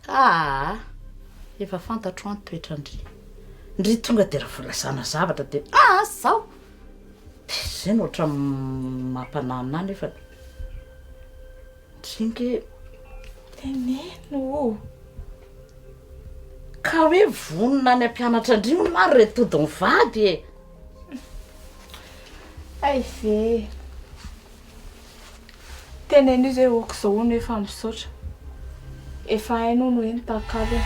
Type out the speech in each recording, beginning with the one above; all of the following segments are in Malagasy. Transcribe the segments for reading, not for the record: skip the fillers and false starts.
Efa fantatro any toetrandry ndry tonga de raha volasana zavatra de zao de zay no ohatra mampanamina nefa ndringe teneno ka hoe vonona any ampianatra ndrino maro retody mivady e. Ay ve teneno io zay oko zao no efa misaotra efa hainao no hoe nitakalo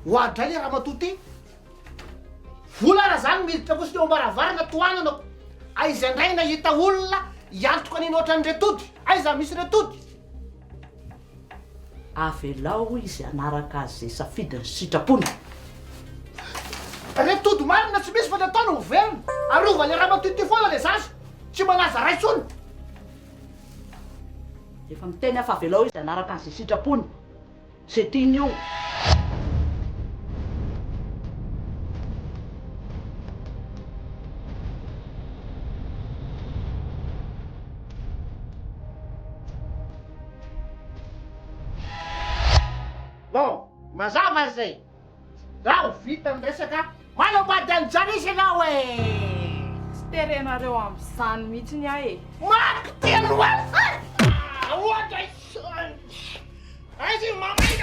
hoadray le raha matoty volana zany miditra kosa eo ambaravarana toanana aiza indray nahita olona hiantoka aniny ohatrany retody aiza misy retody avelao izy anaraka azy zay safidiny sitrapony retody marina tsy misy fa le ataony hoverina arova le raha matoty foana le zazy tsy manaza ray tsony efa miteny afa avelao izy anaraka azy zay sitrapony zay tiany io. bon mazava zay raha vita miresaka manambady an'izany izy ianao e tsy terenareo amin'izany mihitsiny ahy e mariko telo ohatra aizy mamay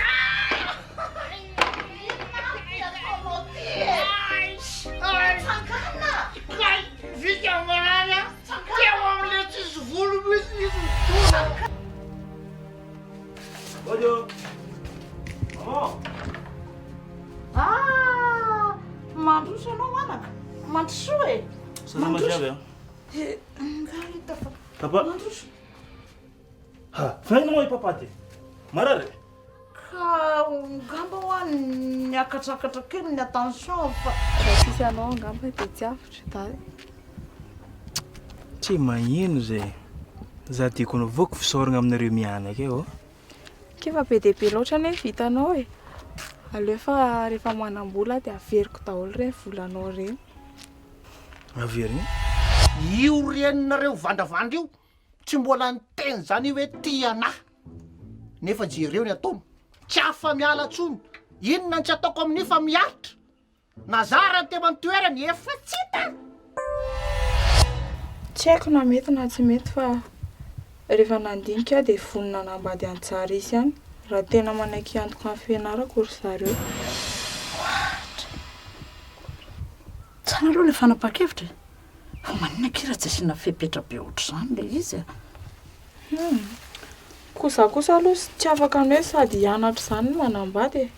tsangana kay vika manany teo am'le tsisy volo misy izy Ojo. Mamo. Mandroso anao manaka mandroso e. Sana mazava e ngahita fa papa mandroso faina moa papate marare ka ngamba ho any niakatrakatra kely ny attention fa sisy anao angamba de tsy afatra da tsy magnino zay za tiako navoako fisaoragna aminareo mianaka e kifa be de be loatra ne vitanao e aleo fa rehefa manambola de averiko daholo reny volanao reny averigny io reninareo vandravandra io tsy mbola niteny zany hoe tia anahy nefa jereo ny ataony tsy afa miala tsony inona tsy ataoko amin'ny fa miaritra nazara ny tema nitoerany efa tsy hita tsy haiko na mety na tsy mety fa rehefa nandinika de vonona nambady antsara izy ihany raha tena manaiky antoka amin'ny fianarako ry zareo tsara aloha le fanapa-kevitra fa manina kira tsy asiana fepetra be ohatr' zany le izy kosa aloha tsy afaka ny hoe sady hianatra zany no manambady e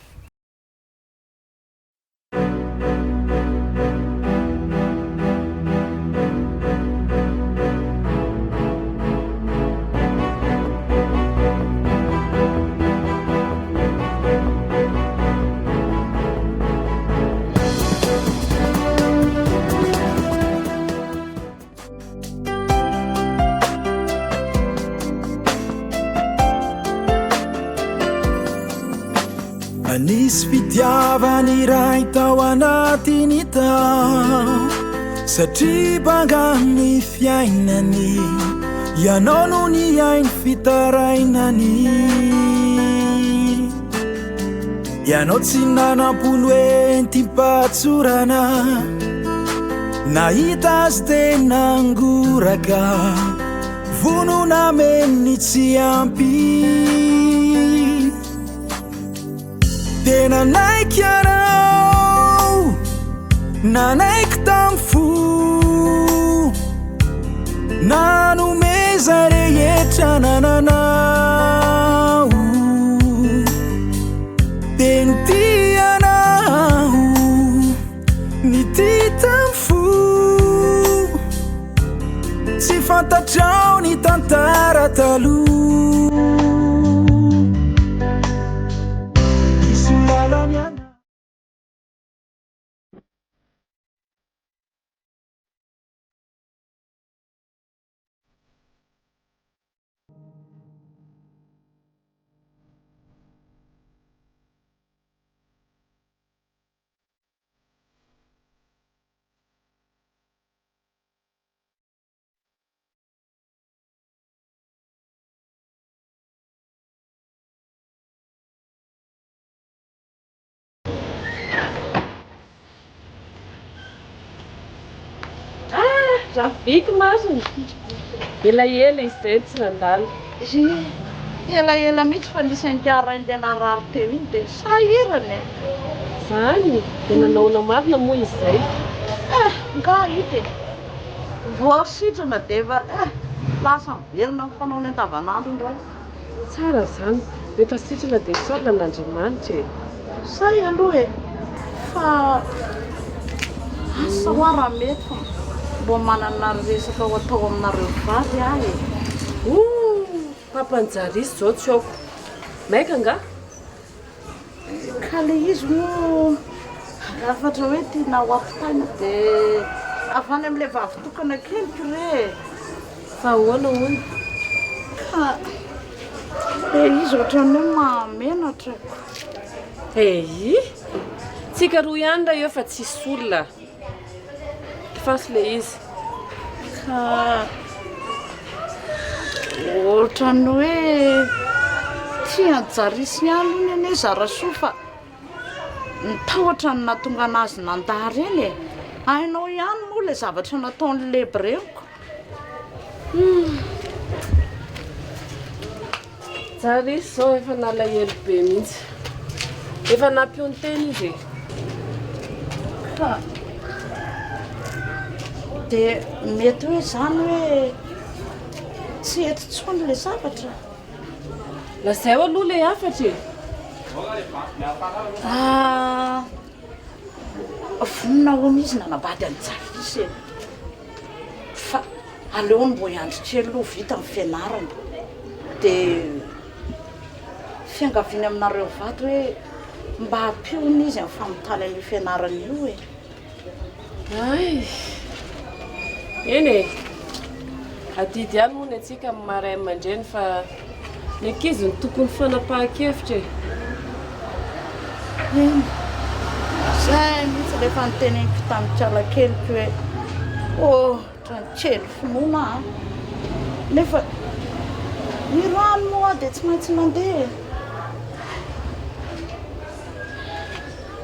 Anisy fitiavany Iray tao anatiny tao satria banga ny fiainany ianao no ny ainy fitarainany ianao tsy nanam-polo hoe ntimpatsorana nahita azy tena ngoraka vonona menny tsy ampy tena naiky anao nanaiky tamy fo nanomeza rehetra nananao teny tianao ny ty tamy fo tsy fantatrao ny tantara taloha Trafiky masiny. Elaela izay tsy nandalo. Elaela mihitsy fa nisy ankiara indena rary teo iny dia sahirany. Zany, dia nanaona marina moa izay. Nga ity voasitrana dia efa lasa miverina ny fanao ny andavanandro indray. Tsara zany. Rehefa sitrana dia saola n'Andriamanitra e. Say aloha e. Fa asa ho raha mety fa mbo manana resaka ho atao aminareo vady ahy e. Pampanjarisy zao tsy aoko. Maika nga? Ka le izy moa afatra hoe tiana ho ampitaina dia avany amin'ilay vavy tokana keliko re. Fa ahoana hono? Ka izy ohatran'ny hoe mahamenatra. Tsika roa ihany raha eo fa tsisy olona. Fasy le izy. Ka ohatran'ny hoe tian-jarisy ihany iny ane zarasoa fa nitahotra ny nahatonga anazy nandary eny e. Hainao ihany moa le zavatra nataon'ny lebreniko. Jarisy zao efa nalahelo be mihitsy. Efa nampio ny teny izy. Ka dia mety hoe zany hoe tsy eto tsony le zavatra. Lazay aloha le afatra e. Vonona hono izy nanambady an-jarisy e. Fa aleony mbo iandry kely aloha vita amin'ny fianarana. Dia fiangaviany aminareo vady hoe mba hampiony izy amin'ny famotaly amin'ny fianarana io e. Eny e. Adidy ihany moa ny antsika amin'ny maray aman-dreny fa ny ankizy ny tokony fanapahan-kevitra e. Zay mihitsy rehefa niteneniko tamin'ny kialakeliko hoe trankely finoana a. Nefa ny rano moa dia tsy maintsy mandeha.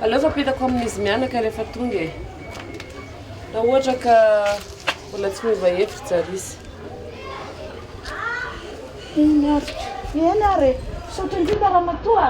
Aleo fapitako amin'izy mianaka rehefa tonga e. Raha ohatra ka mbola tsy miova hevitra Jarisy. Eny ary, saotra indrindra raha matoa.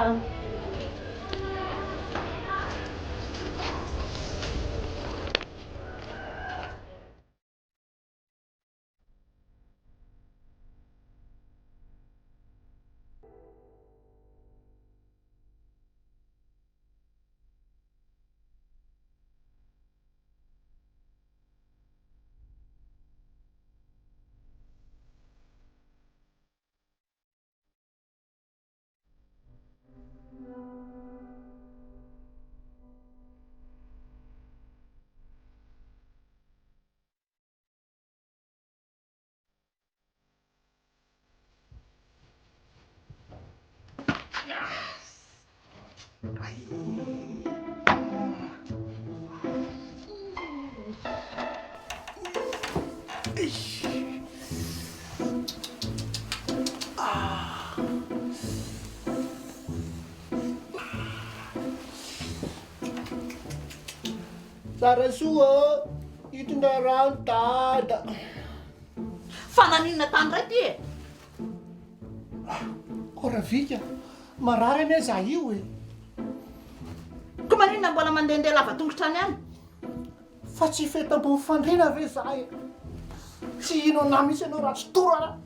Zarasoa, hitondra rano dada. Fananinana tany ray ty e. Koravika, marary ane za io e. Ko maninona mbola mandehandeha lava tongotra any any? Fa tsy fetam-bo fandrina ve za e. Tsy ino ana mihitsy anao raha tsy torana.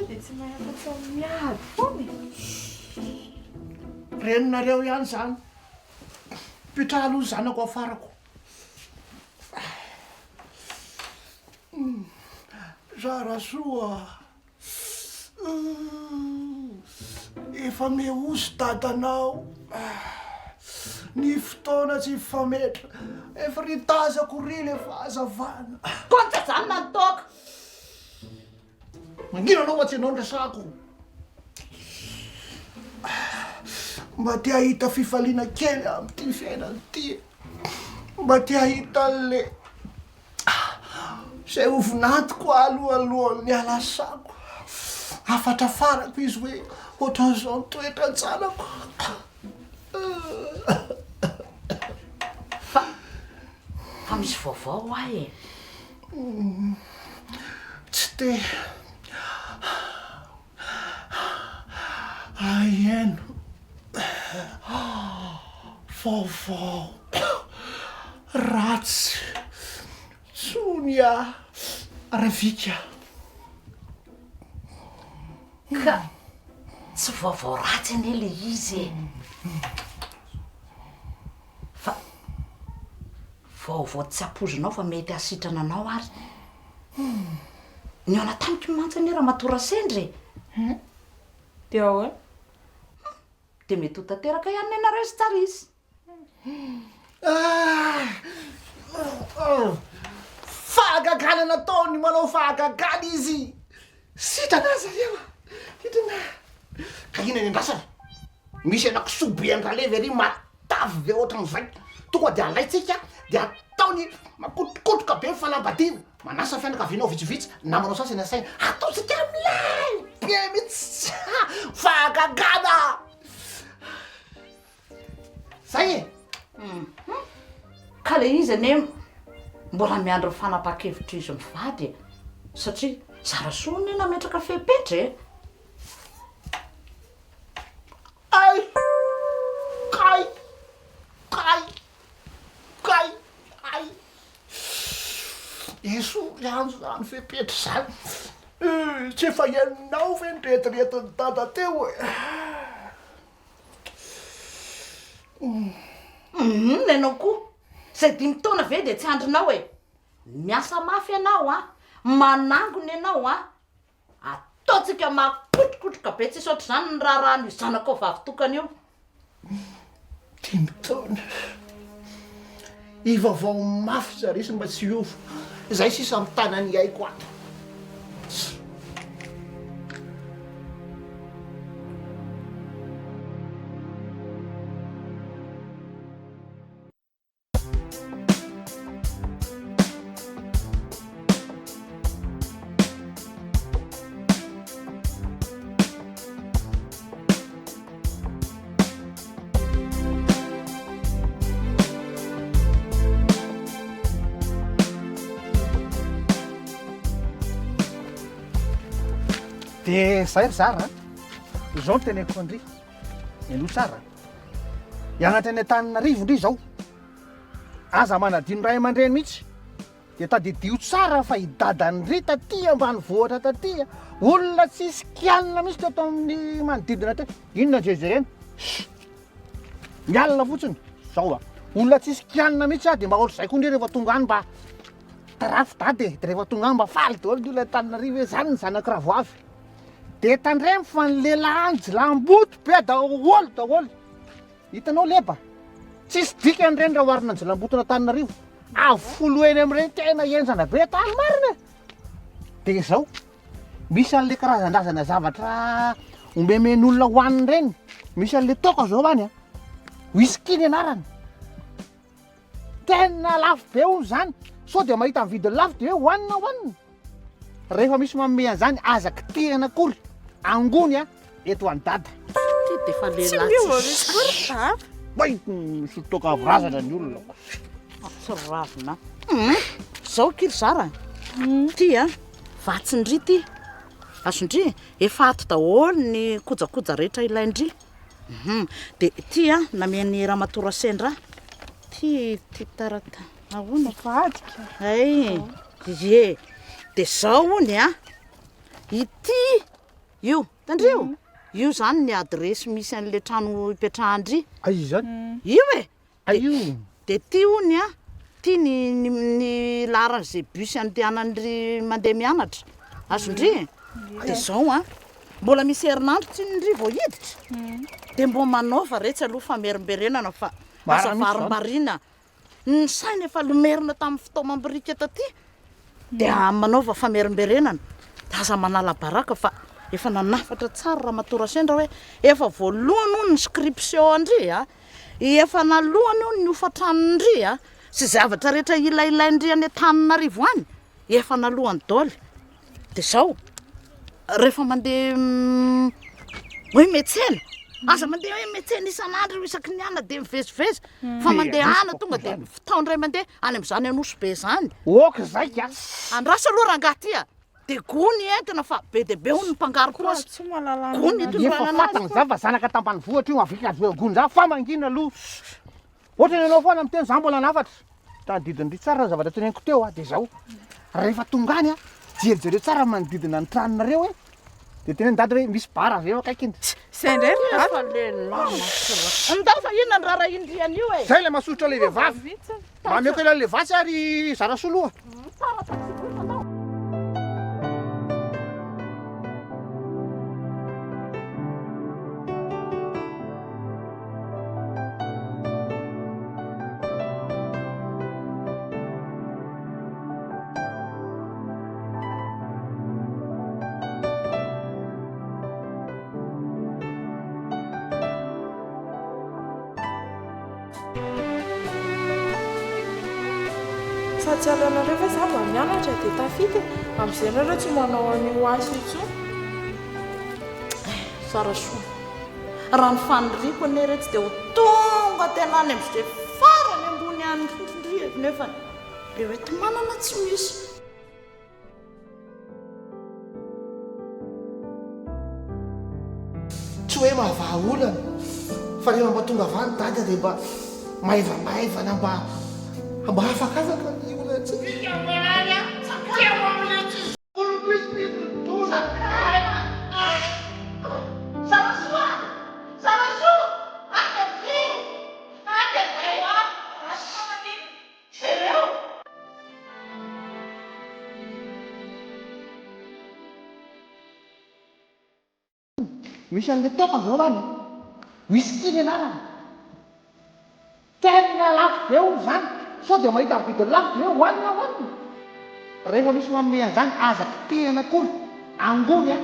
Dia tsy mahafatsy miady foana. Reninareo ihany zany. Petraha aloha zanako afarako. Zarasoa. Efa mehosy dadanao. Ny fotoana tsy fametra. Efa ritazako ry le fahazavana. Kontsazany natoka. Mangino anao fa tsy anao nresako. Mba tia hita fifaliana kely amin'ity fiainana ity. Mba tia hita le zay ovinantiko alohan'ny alasako. Afatra farako izy hoe ohatran'izao toetra tsanako. Fa fa misy vaovao ahy tsy te aieno vaovao ratsy sonia ravika ka tsy vaovao ratsy ane le izy fa vaovao tsy apozinao fa mety asitrana anao ary ny ana tamiko mantsy ane raha matora sendry Dia ahoana? de mety ho tanteraka ihany anareo izy tsara izy fahagagana nataony manao fahagagana izy sitranaza eo hitrana ka ina ny andrasana misy anakisobe andralevy ary matavy ve ohatran'izay tonga de alaitsika de ataony makotrokotroka be falambadina manasa fianakavianao vitsivitsy namanao sasy na saina ataotsika amilay be mihitsy fahagagana zay e ka le izy ane mbola miandro fanapa-kevitra izy mivady satria zara soany nametraka fepetra ay kay ay eso rianjo zany fepetra zany tsy efa ianao ve niretiretiny tata teo nenao koa zay 5 taona ve de tsy andrinao miasa mafy ianao manangony ianao ataotsika makotrokotroka be tsisy ohatr' zany ny raharano izanakao vavitokana io 5 taona ivavao mafy zarisy mba tsy ovo zay sisa amy tanany aiko ato de zay ry zara zao ny teneko andry aloha tsara ianatra any Antananarivo ndry zao aza manadino ray aman-dreny mihitsy de tadidio tsara fa hidadandry taty ambany vohatra taty olona tsisy kianina mihitsy teto amin'ny manodidina te inona jejereny mialina fotsiny zao olona tsisy kianina mihitsy de mba ohatr'izay koa ndry rehefa tonga any mba tarafy dady de rehefa tonga any mba faly daholo ny olona Antananarivo hoe zany ny zanakiravoavy de tandremy fa ny lehilahy jilamboto be daholo hitanao leba tsisy dika an'ireny raha oharina ny jilamboto Antananarivo avolo eny amin'ireny tena enjana be tany marina de zao misy an'le karazan-drazana zavatra omemen'olona hoaniny reny misy an'le toka zao any whisky ny anarany tena lafo be hono zany sao de mahita mividiny lafo de hoe hoanina rehefa misy manome an'izany azaky tiana akory angony eto any dada ty de fa Tsy lehilahy miova misy kory bay misy toka avrazana ny olona tsy ravina zao kiry zara ty vatsindry ty azondry efa ato daholo ny kojakoja rehetra ilaindry de ty nameny Ramatora sendra ty tarata ahoana vadika. ay ye de zao ony ity io tandreo io zany ny adresy misy an'le trano ipetrahandry ay zany io aio de ty ony ty ny laran'izay bus andehanandry mandeha mianatra azondry de zao mbola misy herinandro tsy ndry vao hiditra de mbo manaova retsy aloha famerimberenana fa azavarombarina ny saina efa lomerina tamin'ny fotoamam-birika taty de manaova famerimberenana de aza manala baraka fa efa nanafatra tsara Ramatora sendra hoe efa voalohany hono ny inscription andry efa nalohany hono ny hofatranondry sy zavatra rehetra ilailaindry any Antananarivo any efa nalohany daholo de zao rehefa mandeha hoe metsena aza mandeha hoe metsena isan'andro io isaky ny ana de mivezivezy fa mandehana tonga de fitaony ray mandeha any am'izany anosy be zany oka zay ka andrasa aloha rangatya de gony entina fa be de be hono ny mpangaro prosy Tsy mahalala gony efa itondrana fatagny anazy zany fa zanaka tambany vohatra io avika azoagony zany fa mangina aloha ohatra ny anao foana miteny za mbola nafatra tadidindry tsara zavatra teneniko teo a de zao rehefa tonga any a jerijereo tsara manodidina ny tranonareo e de teny ndady hoe misy bara avy eo akaiky iny Sendrery fa lelama andao fa inona ny rara indriany io e zay le masotra le vehivavy mameko ela le vatsy ary zara soloa tsara tatsikoa andao Satsy alanareo fa za mba mianatra de tafity am'izay nareo tsy manao an'io asy intsony sara soa raha ny faniriko ane tsy de ho tonga tena any am'izay farany ambony any findrievy nefa le hoe ty manana tsy misy tsy hoe mahavahaolana fa rehefa mba tonga avany dady de mba maivamaivana mba afakafaka ny olana tsy misy an'le toka zao zany whisky ny anarany tena lafo be o zany sao de mahita vidiny lafo be hoanina hoanina rehefa misy manome an'izany azaky tena kory angony a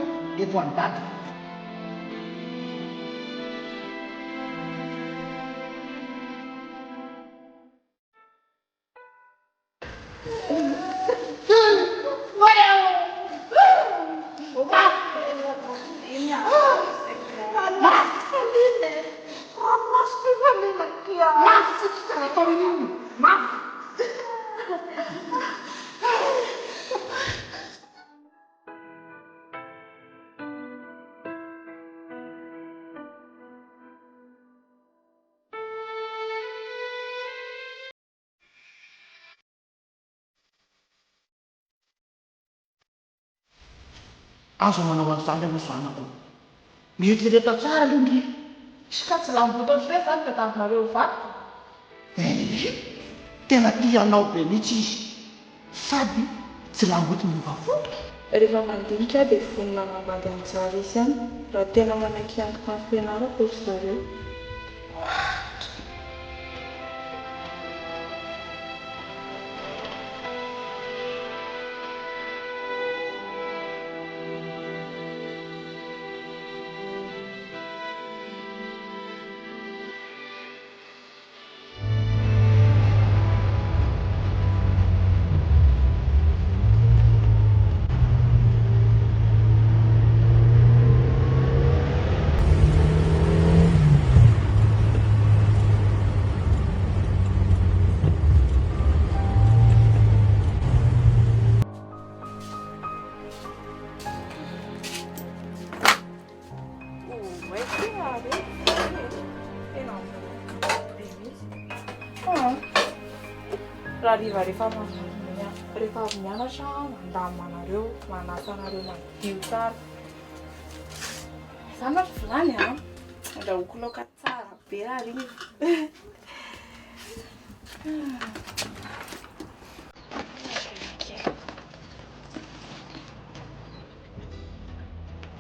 eto any dady azo manao an'izany aloha zanako mieritreretra tsara aloha ndry izy ka tsy lambotany fe zany ka taminareo vato tena tianao be mihitsy izy sady tsy lambotiny mivafoka rehefa mandinika de vonona nambady anjara izy any raha tena manaiky antoka ny fianarako ry zareo raha riva rehefa avy mianatra mandamanareo manasa anareo madio tsara zany atra vilany a andrahoiko laoka tsara be ary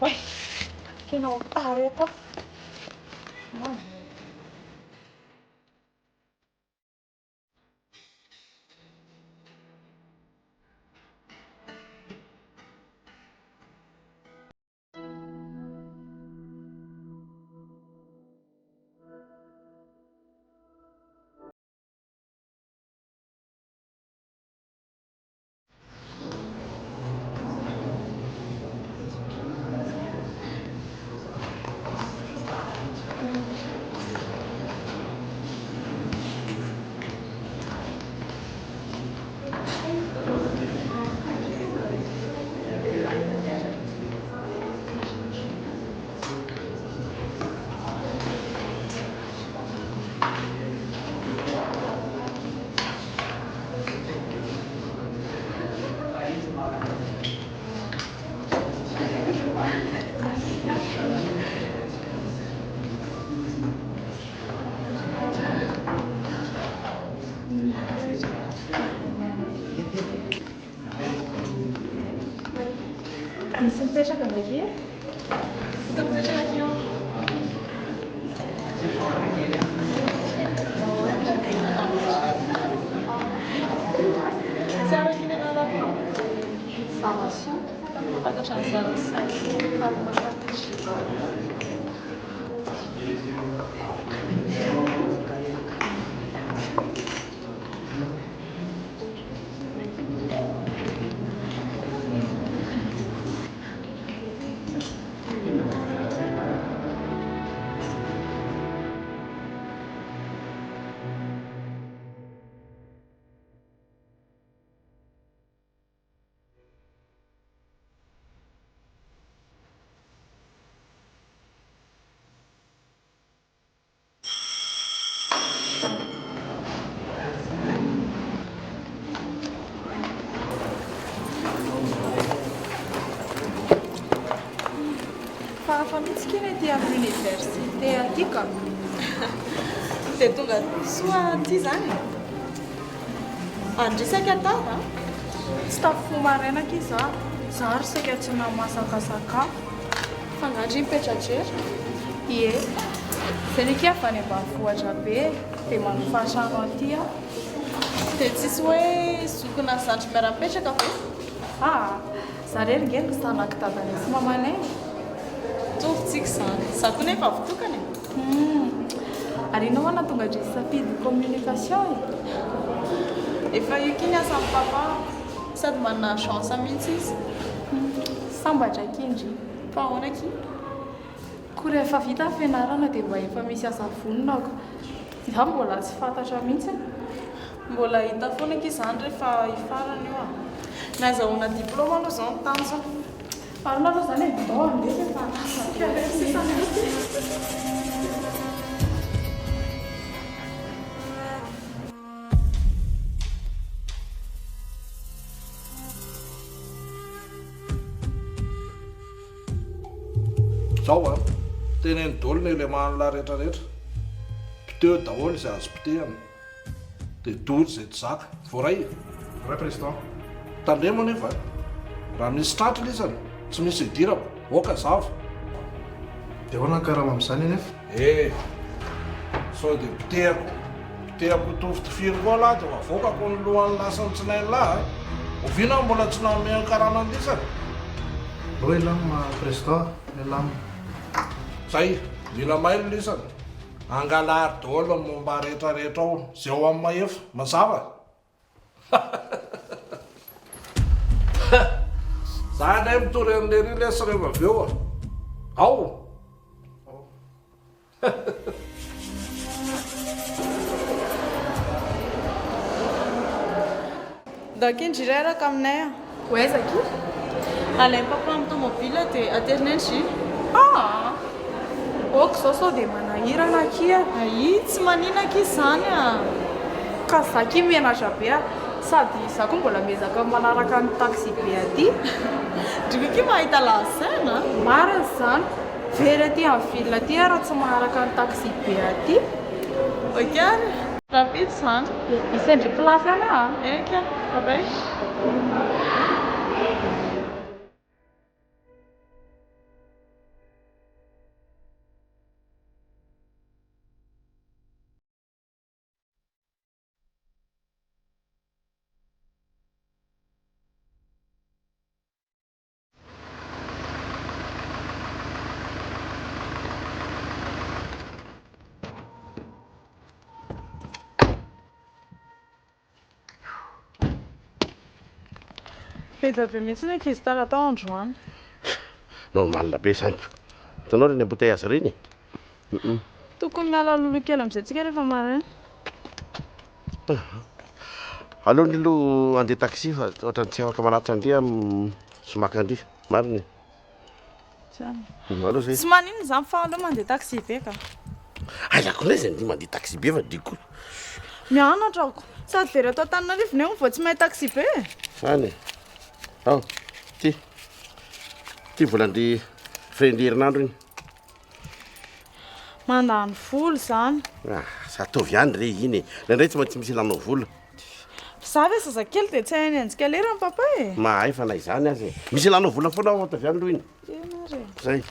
Uai, que não tá, eita. Mano. mipetraka ndraiky fa mihitsy kely aty amin'ny université aty ka dia tonga soa ty zany andrisaka tara tsy tafo marainaka iza zary saka tsy namasakasakafo fangandry mipetratrera ie zany fa any ambanivohitra be dia manofatrano aty a dia tsisy hoe zokona zandry miara-mipetraka fa zareo ngeniko zanaky dadany sy mamanay tovitsika zany za koa nefa avitokana ary ianao ana tonga dre safidy communication efa io kiny asa amin'ny papa sady manana chance mihitsy izy sambatra kindry fa ahoana ky ko rehefa vita fianarana dia mba efa misy asa vononako za mbola tsy fantatra mihitsy mbola hita foana ky zany rehefa hifarana io nazahoana diplôma aloha zao ny tany zao arona aloha zany ndao andefa efa zao a teneny dolo ny lemanola rehetrarehetra piteo daholo izay azo pitehana dia dory izay tsy zaka voaray ray président tandremo nefa raha misy tratra lisany tsy misy idirako oka zava dia hoana karama amin'izany nefa sao dia pitehako tovy-tifiro koa lahy dia vavokako ny lohan'ny lasany tsinainy lahy ovina mbola tsy namehan karama ny lisany lo elama président elama zay mila mailo lisany angalary dolo ny momba rehetrarehetra ao zay ao amin'ny maefa mazava za ndray mitory an'le rilesy rehefa avy eo ao dakindry iray araka aminay oezaki alainy papa amin'ny tomobile dia aterinendry oko zao sao dia manahirana akia ai tsy maninaka izy zany ka zaky mianatra be sady za koa mbola miezaka manaraka ny taxi be aty drikoky mahita lazaina mariny zany very aty amin'ny ville aty raha tsy manaraka ny taxi be aty okary rapity zany isendry place ana eka babay Peda be mihitsy ny ankizy tara tao androany normalina be zany hitanao reny embouteillage reny tokony miala lolo kely amin'izay tsika rehefa maraina aleony aloha andeha taxi fa ohatrany tsy afaka manatitra andria somaka andria mariny aloha zay tsy maninona zany fa aloha mandeha taxi be ka aizako ndray zay ndi mandeha taxi be fa diko mianatra ako sady very atao Antananarivo ny vao tsy mahay taxi be zany ao ty volandry friendly herinandro iny mandany vola zany satovy andry re iny nandray tsy maintsy misy ilanao vola Za ve zazakely dia tsy hainy anjika lera ny papa e. Mahay fa na izany azy misy lanao vola foana ao atavy any lohiny Tena re. zay.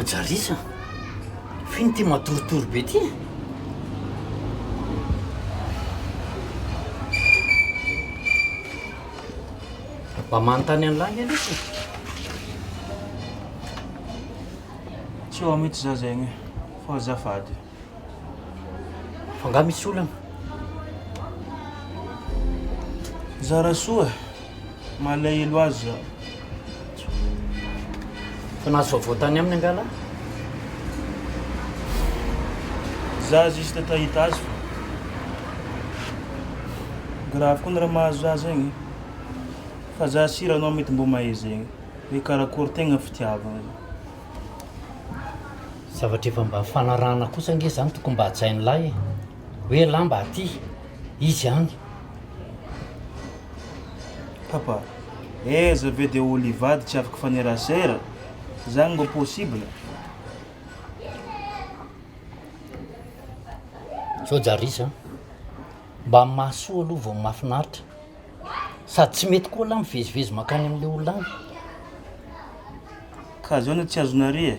Jarisa finy ty matorotoro be ty mba manontany an'langy anisy tsy eo mihitsy za zegny fa azafady fa nga misy olana zara soa malahelo azy za fa nahazo vaovao-tany aminy angala za zisy tatahita azy fa gravy koa ny raha mahazo za zegny fa za siranao mety mbo mahay zegny hoe karakory tegna fitiavana zavatra efa mba fanarahana kosa nge zany tokony mba hatsainy lahy hoe lahy mba aty izy any papa eza ve dia olo ivady tsy afaka fanerasera zany mba possible so jarisa mba mahasoa aloha vao mahafinaritra sady tsy mety koa lahy mivezivezy makany amin'ilay olo any ka zao na tsy azonare e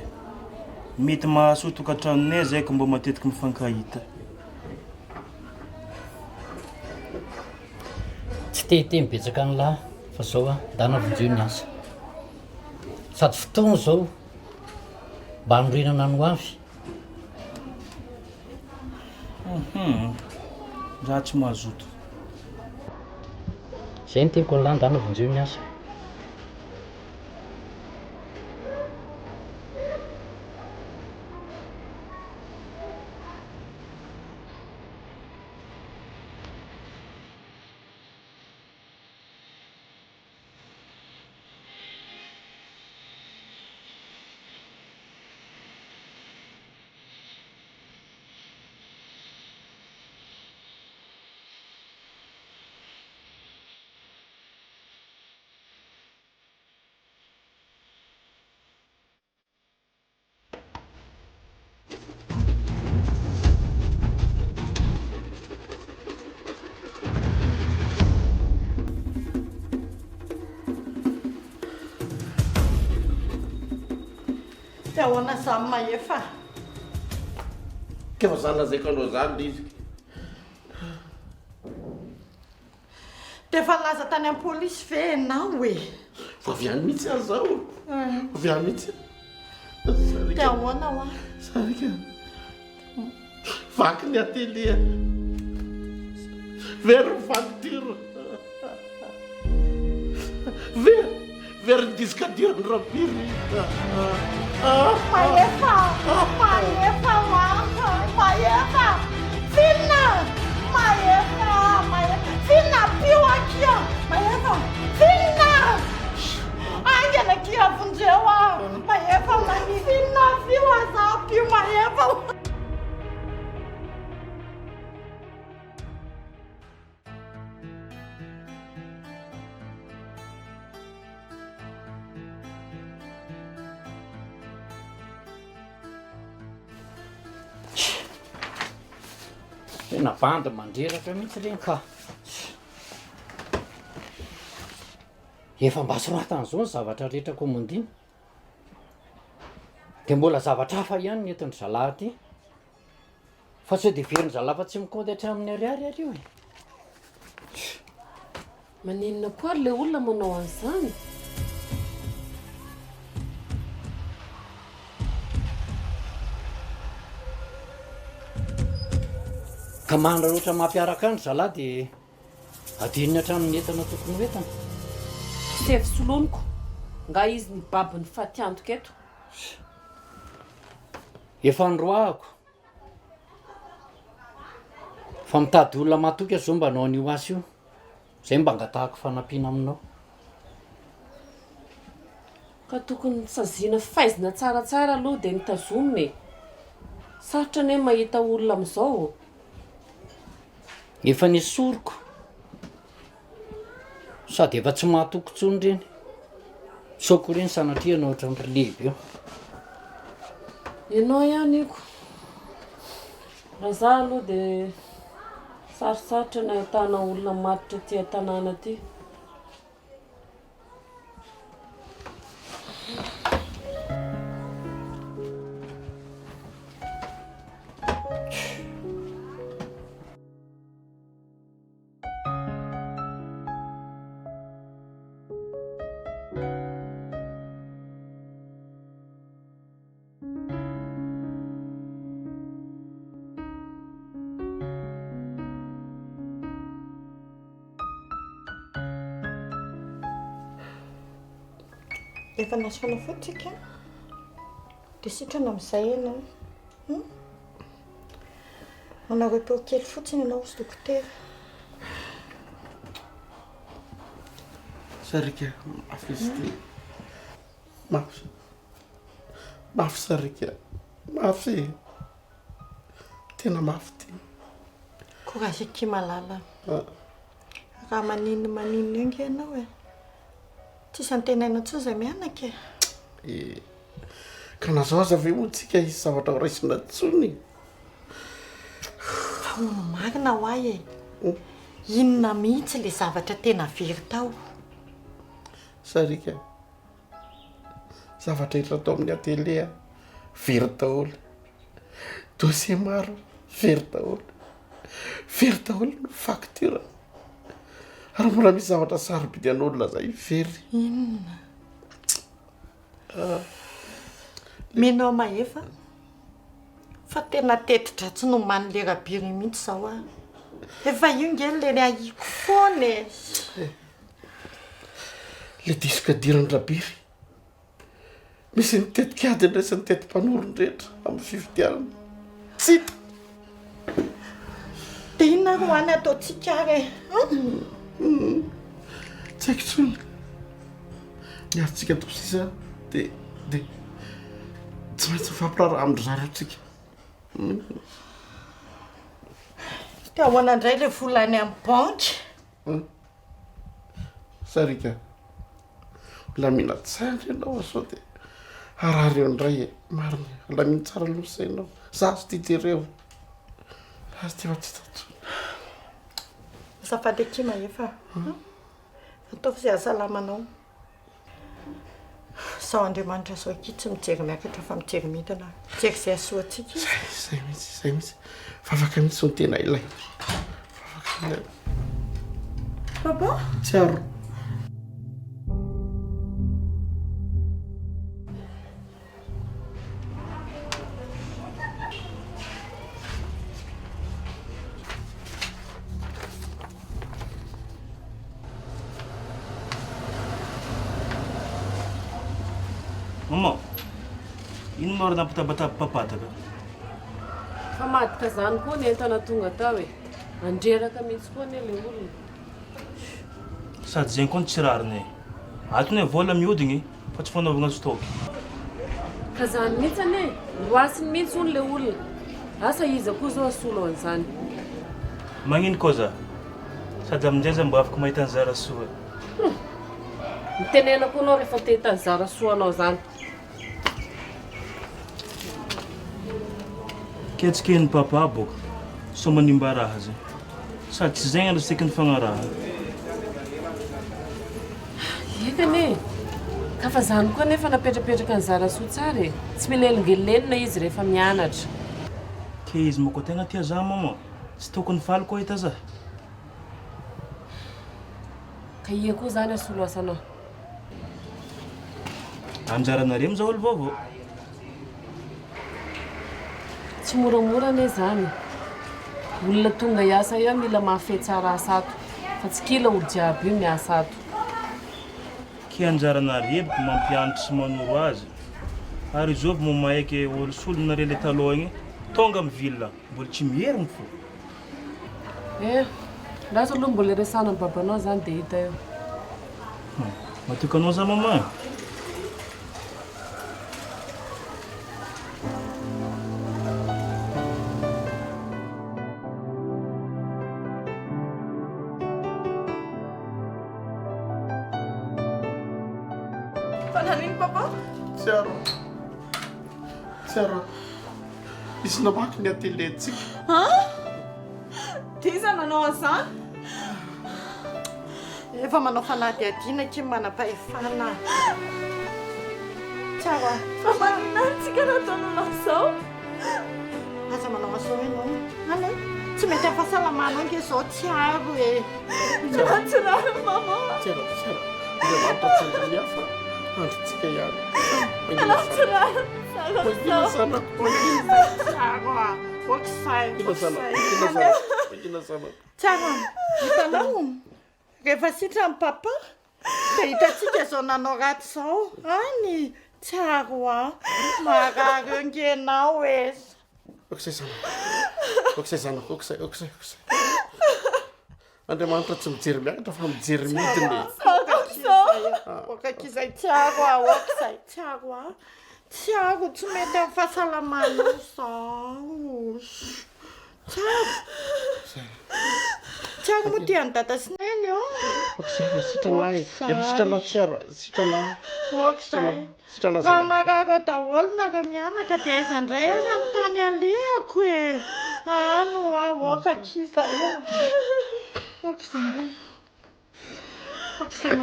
mety mahasoa tokantranonay zay ka mba matetiky mifankahita tsy tehite mibetsaka ny lahy fa zao a dana vonjeo ny asa sady fotoana zao mba hanorenana no avy za tsy mahazoto zay ny teko lahy dana vonjeo ny asa ahoana zany mahefa ke fa zany lazaiko anao zany izy dia efa laza tany amin'ny polisy ve enao e fa avy any mihitsy azy zao avy any mihitsy dia ahoana ho a sarika vaky ny ately very facture very disque dur ny rapiry mahefa mahefa finna finna pio akio mahefa finna angela kia vonjeo a mahefa finna pio aza pio mahefa tena banda mandreratra mihitsy reny ka efa mba soratany zao ny zavatra rehetra komandina dia mbola zavatra hafa ihany ny entony zalahy ty fa tsy dia veriny zalahy fa tsy mikody hatramin'ny ariary ary io e. Maninona koa ary le olona manao an'izany? Ka mandra loatra mampiaraka any zalahy dia adininy hatramin'ny entana tokony hoentana. Sefy soloniko, nga izy ny babiny fatiantoka eto. Efa nroahako fa mitady olona matoky azy zao mba anao an'io asy io zay mba angatahako fanampiana aminao. Ka tokony saziana fahaizina tsaratsara aloha dia nitazomina. Sarotra ane mahita olona amin'izao. Efa nisoriko sady efa tsy mahatoko tsony reny. Soko reny sanatria anao ohatran'ny lehibe eo. Ianao ihany iko. Raha zaho aloha dia sarosarotra ny ahitana olona matotra aty an-tanàna aty. Efa nasana fotsika dia sitrana amin'izay ianao. Manao repos kely fotsiny ianao sy dokotera. Sarika, mafy izy ty. Mafy sarika, mafy. Tena mafy ty. Courage kely malala. Raha maninona ingy ianao e. Tsisy antenaina intsony izay mianaka e. Ka nazoaza ve moa tsika izy zavatra ho raisina tsony? Fa marina ho ahy e. Inona mihitsy le zavatra tena very tao? Sarika, zavatra hitra tao amin'ny atélé very daholo. Dossier maro very daholo. Very daholo ny facture. Ary mbola misy zavatra sarobidy an'olona zay very. Inona? Menao mahefa? Fa tena tetitra tsy no man'le rabiry mihitsy zao ah. Efa io ngely le ahiko foana e. Le disoka dirany rabiry. Misy nitetika ady ndray sy nitetim-panorony rehetra amin'ny fifidianana. Sita! Dia inona ro any ataontsika ary? Tsy haiko tsony. Miarintsika tosisa dia tsy maintsy mifampiraharaha amin'ny zareo tsika. Dia ahoana indray le volany amin'ny banky? Sarika, lamina tsara ianao sao dia arary eo indray e. Marina, lamina tsara losa ianao. Za sy tia jereo. Azy tia fa tsy tatsony. Azafady aky mahefa. Ataovy izay ahasalamanao. Sao Andriamanitra zao aky tsy mijery miakatra fa mijery midina. Mijery izay asoantsika. Zay mihitsy. Fa afaka mihitsy ny tena ilay. Afaka ilay. Papa? Tsiaro. Mama, ino maro nampitabataba papataka? Fa madika zany koa ny entana tonga tao e. Andreraka mihitsy koa ane le olona. Sady zegny koa ny tsy rariny e. Atony hoe vola mihodigny fa tsy fanaovana stock. Ka zany mihitsy ane, loasiny mihitsy hono le olona. Asa iza koa zao asolo an'izany. Magnino koa za? Sady amin'izay za mba afaka mahita an'zara soa. Mitenena koa anao rehefa te hitanzara soa anao zany. Ketsikeny papa boka, so manimba raha zay. Sady tsy zegny andro seky ny fagnaraha. Ekane, Ka fa zany koa nefa napetrapetraka ny zarasoa tsara e. Tsy milelingelelina izy rehefa mianatra. Ke izy moa koa tegna tia za mama. Tsy tokony faly koa hita za. Ka ia koa zany asolo asanao. Anjaranareo zaho olo vaovao. Tsy moramora ane zany. Olona tonga hiasa io mila mahafehy tsara asa ato. Fa tsy kila olo jiaby io miasa ato. Ke anjaranareo mampianatra sy manoro azy. Ary izao vao mahaiky olo solonareo le taloha igny tonga mivilla mbola tsy mierigny fo. Lasa aloha mbola resana ny babanao zany dia hita eo. Matokanao za mama. Fanan'iny papa? Tsiaro. Izy namaky ny ateletsika. Tiza nanao an'izany? Efa manao fanadihadiana kely manam-pahefana. Tsara. Fa maninantsika nataonao an'izao? Aza manao an'izao ianao. Any tsy mety hafasalamana ange izao tsiaro e. Tsiraro mama. Tsiaro. Andro tsara mihafa. Androtsika ihany. Tsiraro. Ina sanako. Tsara. Okisay. Ina sanako. Tsara. Hitanao? Rehefa sitra ny papa dia hitantsika izao nanao raty izao. Any tsara. Marary angenao e. Okisay zanako. Andriamanitra tsy mijery miakatra fa mijery midiny. Okakizay tsara. Okisay tsara. Tsiaro tsy mety amin'ny fahasalamanao izao. Tsiaro moa tia ny dada sy neny eo. Sitrana tsiaro. Okisay. Raha marara daholo na raha mianaka dia aiza indray aza ny tany alehako e. Ano okakizay. Okisay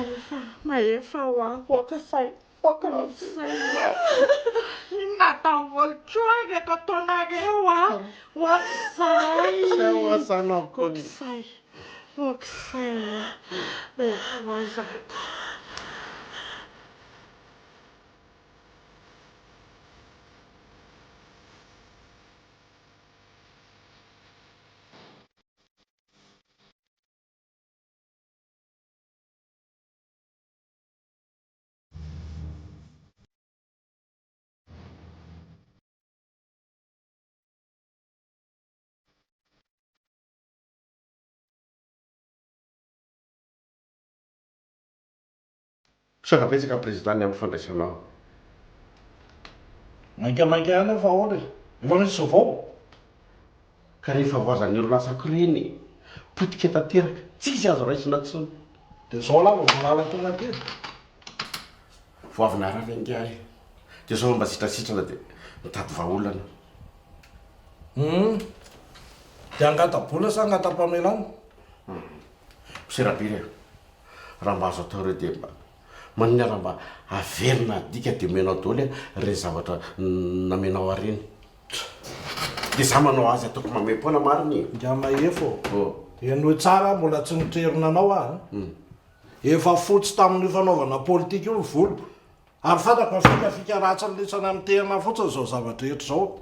mahefa ho okisay. Inona daholo koa rehefa ataonareo Okisay. Sanako. Okisay. Saka betsaka président amin'ny fandraisanao. Mainka ihany fa ahoana efa misy vao. Ka rehefa voazan'ny orinasa koreny potika tanteraka tsisy azo raisina tsony. Dia zao lava volala tonga aty. Voavina raha vengahy. Dia zao mba sitrasitrana dia mitady vahaolana. Dia angata-bola sa angata-pamelana? Serabiry raha mba azo atao reo dia manina raha mba averina dika dia menao daholo reny zavatra namenao areny. Dia za manao azy ataoko mamem-poana mariny. Nga mahefo. Eny hoe tsara mbola tsy nitrerina anao ah. Efa fotsy tamin'ny fanaovana politika io volo. Ary fantako fikafika ratsy lisana amin'ny tehana fotsiny izao zavatra rehetra izao.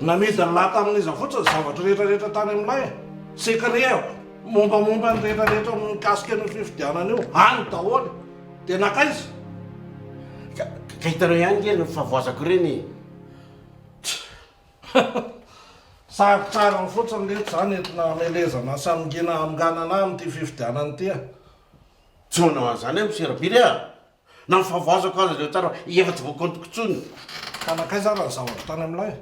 Namidy ny lahy tamin'iza fotsiny zavatra rehetrarehetra tany amin'ilay. Sekreko mombamomba ny rehetrarehetra mikasika ny fifidianana io. Any daholo. Dia nakaiza. Ka hitanao ihany nge ny favoazako reny. Tsara ny fotsiny letra zany entina amelezana samingina aminganana amin'ity fifidianana ity. Tsy manao an'izany amin'ny serabiry na ny favoazako azy reo tsara efa tsy voakontoko tsony. Ka nakaiza raha ny zavatra tany amin'ilay.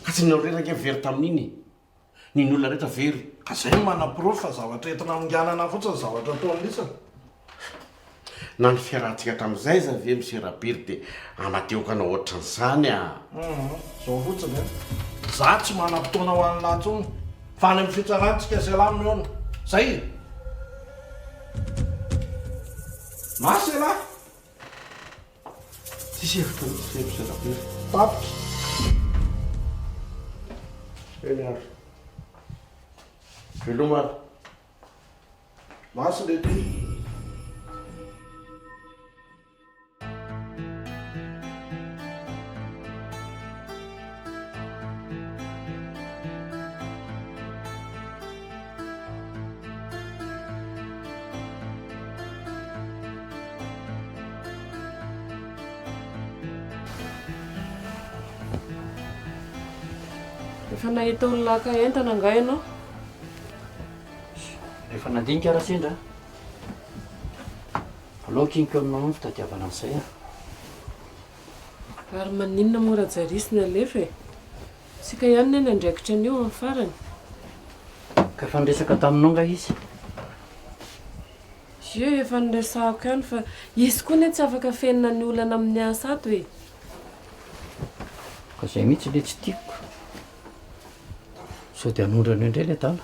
Ka tsy ninao reraka very tamin'iny. Niny olona rehetra very. Ka zay mana-proof fa zavatra entina aminganana fotsiny zavatra ataony lisana. Na ny fiarahantsika hatramin'izay za ve miserabiry dia amateoko anao ohatran'izany Zao fotsiny za tsy manam-potoana ho an'ny lahy tsony. Fa any amin'ny fitsarantsika zay lahy mihoana. Zay. Masy lahy. Tsisy hevitra mihitsy zay tapitra. Eny ary. Velomary. Masy le ty. Efa nahita olona ka entana nga ianao? Rehefa nandinika raha sendra aloha kigniko aminao fitadiavana an'izay a. Ary maninona mora jarisina alefa e. Sika ihany ny nandraikitra an'io amin'ny farany. Ka efa niresaka taminao nga izy? Ie efa niresahako ihany fa izy koa ny tsy afaka fenina ny olana amin'ny asa ato e. Ka izay mihitsy le tsy tiako. Sao dia hanondrana eo indray le tana.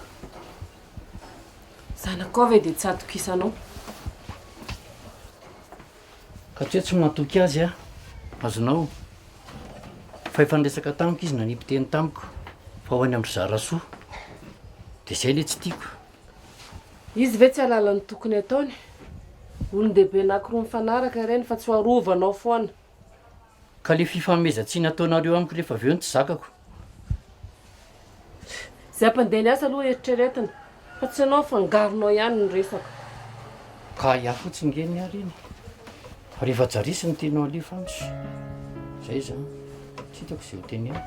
Zanako ave dia tsy atokisanao. Ka tsy hoe tsy matoky azy a, azonao. Fa efa niresaka tamiko izy nanipiteny tamiko fa ho any amin'ny zarasoa. Dia izay le tsy tiako. Izy ve tsy halala ny tokony ataony? Olon-dehibe anankiroa mifanaraka ireny fa tsy ho arovanao foana. Ka le fifamezatsiana ataonareo amiko rehefa avy eo ny tsy zakako. Izay ampandeha ny asa aloha eritreretina fa tsy ianao fangaronao ihany ny resaka. Ka iaho fotsiny ngeny ary iny. Rehefa jarisy ny tenao alefa amitsy. Izay zany. Tsy hitako izay ho teny ihany.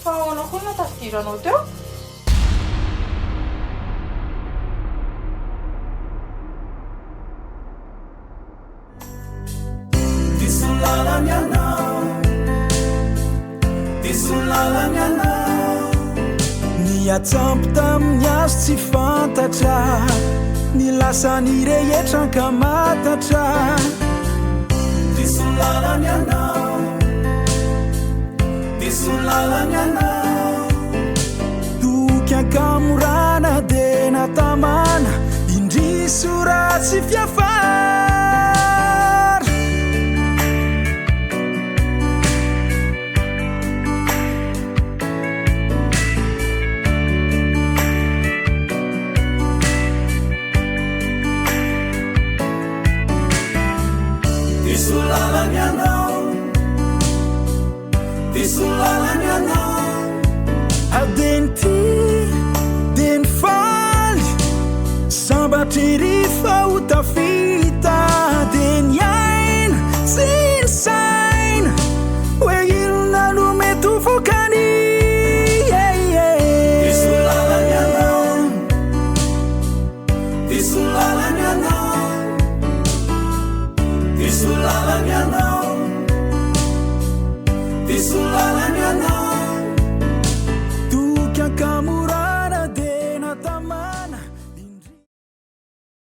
Fahoana koa na tafidranao teo? Disulala nyana Ny atsampy tamin'ny azo tsy fantatra Ny lasany rehetra ka matatra Disulala nyana Duki akamurana de natamana Indri suratsy fiafar Disulala nyana Adenti den faly Sambatry rifa utafita Den yaina sin saina Hoe ilona no mety ho fokany Disulala nyana